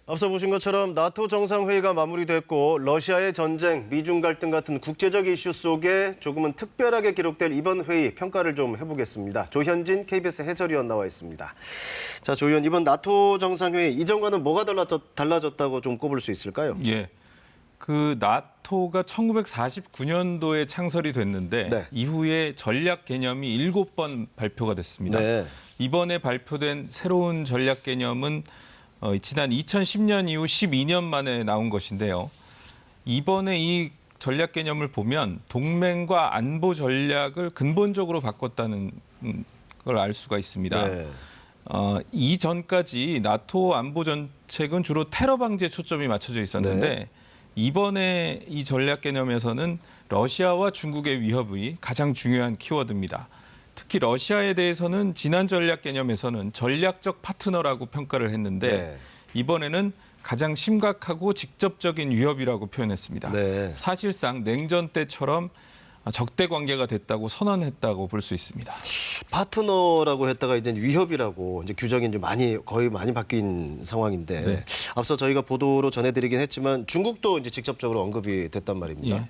앞서 보신 것처럼 나토 정상회의가 마무리됐고 러시아의 전쟁, 미중 갈등 같은 국제적 이슈 속에 조금은 특별하게 기록될 이번 회의 평가를 좀 해보겠습니다. 조현진 KBS 해설위원 나와 있습니다. 자, 조 의원, 이번 나토 정상회의 이전과는 뭐가 달라졌다고 좀 꼽을 수 있을까요? 예, 그 나토가 1949년도에 창설이 됐는데 네. 이후에 전략 개념이 7번 발표가 됐습니다. 네. 이번에 발표된 새로운 전략 개념은 지난 2010년 이후 12년 만에 나온 것인데요. 이번에 이 전략 개념을 보면 동맹과 안보 전략을 근본적으로 바꿨다는 걸 알 수가 있습니다. 네. 이전까지 나토 안보 정책은 주로 테러 방지에 초점이 맞춰져 있었는데 네. 이번에 이 전략 개념에서는 러시아와 중국의 위협이 가장 중요한 키워드입니다. 특히 러시아에 대해서는 지난 전략 개념에서는 전략적 파트너라고 평가를 했는데 네. 이번에는 가장 심각하고 직접적인 위협이라고 표현했습니다. 네. 사실상 냉전 때처럼 적대 관계가 됐다고 선언했다고 볼 수 있습니다. 파트너라고 했다가 이제 위협이라고 이제 규정이 이제 거의 많이 바뀐 상황인데 네. 앞서 저희가 보도로 전해드리긴 했지만 중국도 이제 직접적으로 언급이 됐단 말입니다. 예.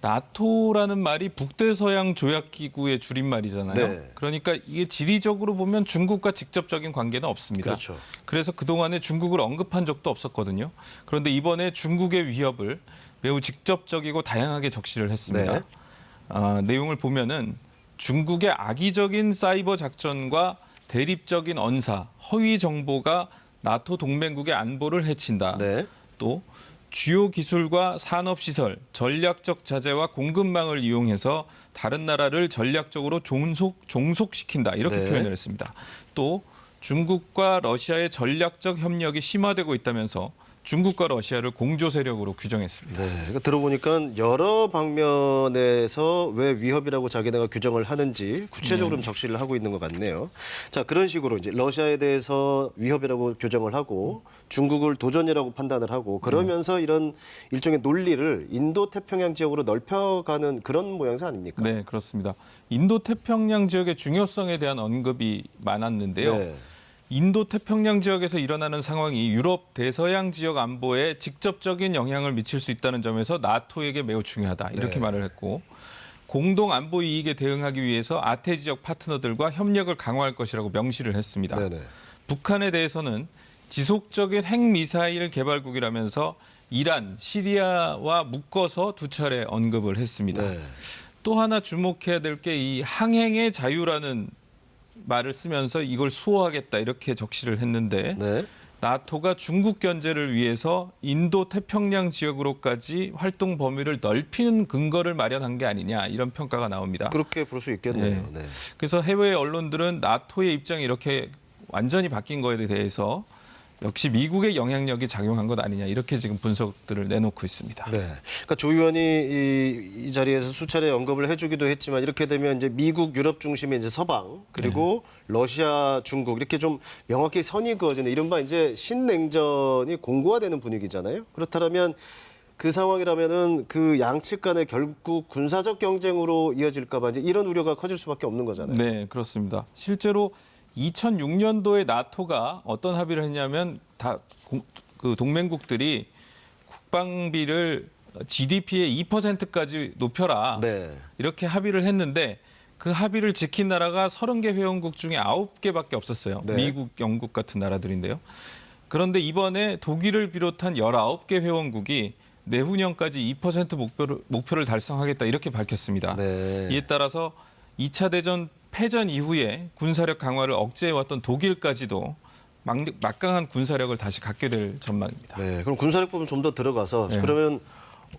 나토라는 말이 북대서양 조약기구의 줄임말이잖아요. 네. 그러니까 이게 지리적으로 보면 중국과 직접적인 관계는 없습니다. 그렇죠. 그래서 그동안에 중국을 언급한 적도 없었거든요. 그런데 이번에 중국의 위협을 매우 직접적이고 다양하게 적시를 했습니다. 네. 내용을 보면은 중국의 악의적인 사이버 작전과 대립적인 언사, 허위 정보가 나토 동맹국의 안보를 해친다. 네. 또 주요 기술과 산업시설, 전략적 자재와 공급망을 이용해서 다른 나라를 전략적으로 종속시킨다. 이렇게 네. 표현을 했습니다. 또 중국과 러시아의 전략적 협력이 심화되고 있다면서 중국과 러시아를 공조 세력으로 규정했습니다. 네, 그러니까 들어보니까 여러 방면에서 왜 위협이라고 자기네가 규정을 하는지 구체적으로 좀 적시를 하고 있는 것 같네요. 자, 그런 식으로 이제 러시아에 대해서 위협이라고 규정을 하고 중국을 도전이라고 판단을 하고 그러면서 이런 일종의 논리를 인도 태평양 지역으로 넓혀가는 그런 모양새 아닙니까? 네, 그렇습니다. 인도 태평양 지역의 중요성에 대한 언급이 많았는데요. 네. 인도 태평양 지역에서 일어나는 상황이 유럽 대서양 지역 안보에 직접적인 영향을 미칠 수 있다는 점에서 나토에게 매우 중요하다. 이렇게 네. 말을 했고 공동 안보 이익에 대응하기 위해서 아태 지역 파트너들과 협력을 강화할 것이라고 명시를 했습니다. 네네. 북한에 대해서는 지속적인 핵미사일 개발국이라면서 이란, 시리아와 묶어서 두 차례 언급을 했습니다. 네. 또 하나 주목해야 될 게 이 항행의 자유라는 말을 쓰면서 이걸 수호하겠다 이렇게 적시를 했는데 네. 나토가 중국 견제를 위해서 인도 태평양 지역으로까지 활동 범위를 넓히는 근거를 마련한 게 아니냐 이런 평가가 나옵니다. 그렇게 볼 수 있겠네요. 네. 그래서 해외 언론들은 나토의 입장이 이렇게 완전히 바뀐 거에 대해서 역시 미국의 영향력이 작용한 것 아니냐 이렇게 지금 분석들을 내놓고 있습니다. 네. 그러니까 조 의원이 이 자리에서 수차례 언급을 해주기도 했지만 이렇게 되면 이제 미국, 유럽 중심의 이제 서방 그리고 러시아, 중국 이렇게 좀 명확히 선이 그어지는 이른바 이제 신냉전이 공고화되는 분위기잖아요. 그렇다면 그 상황이라면은 그 양측 간에 결국 군사적 경쟁으로 이어질까 봐 이제 이런 우려가 커질 수밖에 없는 거잖아요. 네, 그렇습니다. 실제로 2006년도에 나토가 어떤 합의를 했냐면 그 동맹국들이 국방비를 GDP의 2%까지 높여라. 네. 이렇게 합의를 했는데 그 합의를 지킨 나라가 30개 회원국 중에 9개밖에 없었어요. 네. 미국, 영국 같은 나라들인데요. 그런데 이번에 독일을 비롯한 19개 회원국이 내후년까지 2% 목표를 달성하겠다 이렇게 밝혔습니다. 네. 이에 따라서 2차 대전 패전 이후에 군사력 강화를 억제해왔던 독일까지도 막강한 군사력을 다시 갖게 될 전망입니다. 네. 그럼 군사력 부분 좀 더 들어가서 네. 그러면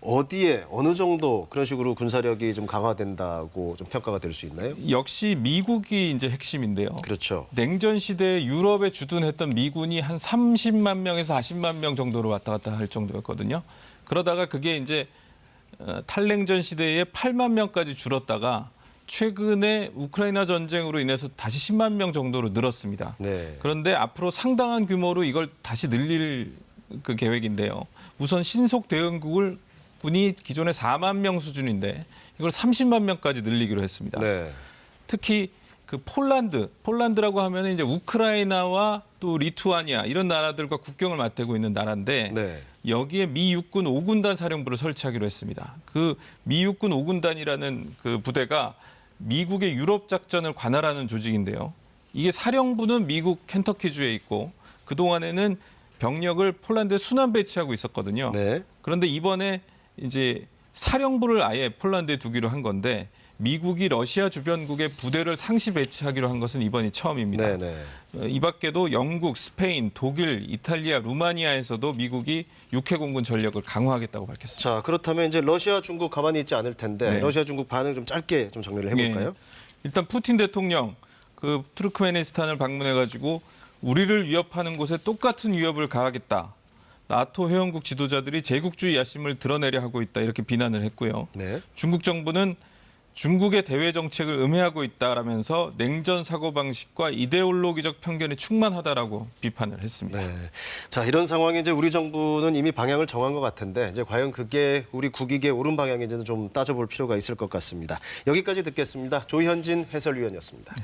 어디에 어느 정도 그런 식으로 군사력이 좀 강화된다고 좀 평가가 될 수 있나요? 역시 미국이 이제 핵심인데요. 그렇죠. 냉전 시대에 유럽에 주둔했던 미군이 한 30만 명에서 40만 명 정도로 왔다 갔다 할 정도였거든요. 그러다가 그게 이제 탈냉전 시대에 8만 명까지 줄었다가 최근에 우크라이나 전쟁으로 인해서 다시 10만 명 정도로 늘었습니다. 네. 그런데 앞으로 상당한 규모로 이걸 다시 늘릴 그 계획인데요. 우선 신속 대응국을 군이 기존에 4만 명 수준인데 이걸 30만 명까지 늘리기로 했습니다. 네. 특히 그 폴란드라고 하면 이제 우크라이나와 또 리투아니아 이런 나라들과 국경을 맞대고 있는 나라인데 네. 여기에 미 육군 5군단 사령부를 설치하기로 했습니다. 그 미 육군 5군단이라는 그 부대가 미국의 유럽 작전을 관할하는 조직인데요. 이게 사령부는 미국 켄터키주에 있고 그동안에는 병력을 폴란드에 순환 배치하고 있었거든요. 네. 그런데 이번에 이제 사령부를 아예 폴란드에 두기로 한 건데 미국이 러시아 주변국에 부대를 상시 배치하기로 한 것은 이번이 처음입니다. 네. 이 밖에도 영국, 스페인, 독일, 이탈리아, 루마니아에서도 미국이 육해공군 전력을 강화하겠다고 밝혔습니다. 자, 그렇다면 이제 러시아, 중국 가만히 있지 않을 텐데 네. 러시아, 중국 반응 좀 짧게 좀 정리를 해볼까요? 예. 일단 푸틴 대통령 그 투르크메니스탄을 방문해가지고 우리를 위협하는 곳에 똑같은 위협을 가하겠다. 나토 회원국 지도자들이 제국주의 야심을 드러내려 하고 있다 이렇게 비난을 했고요. 네. 중국 정부는 중국의 대외 정책을 음해하고 있다라면서 냉전 사고방식과 이데올로기적 편견이 충만하다라고 비판을 했습니다. 네. 자, 이런 상황에 이제 우리 정부는 이미 방향을 정한 것 같은데 이제 과연 그게 우리 국익에 옳은 방향인지는 좀 따져볼 필요가 있을 것 같습니다. 여기까지 듣겠습니다. 조현진 해설위원이었습니다.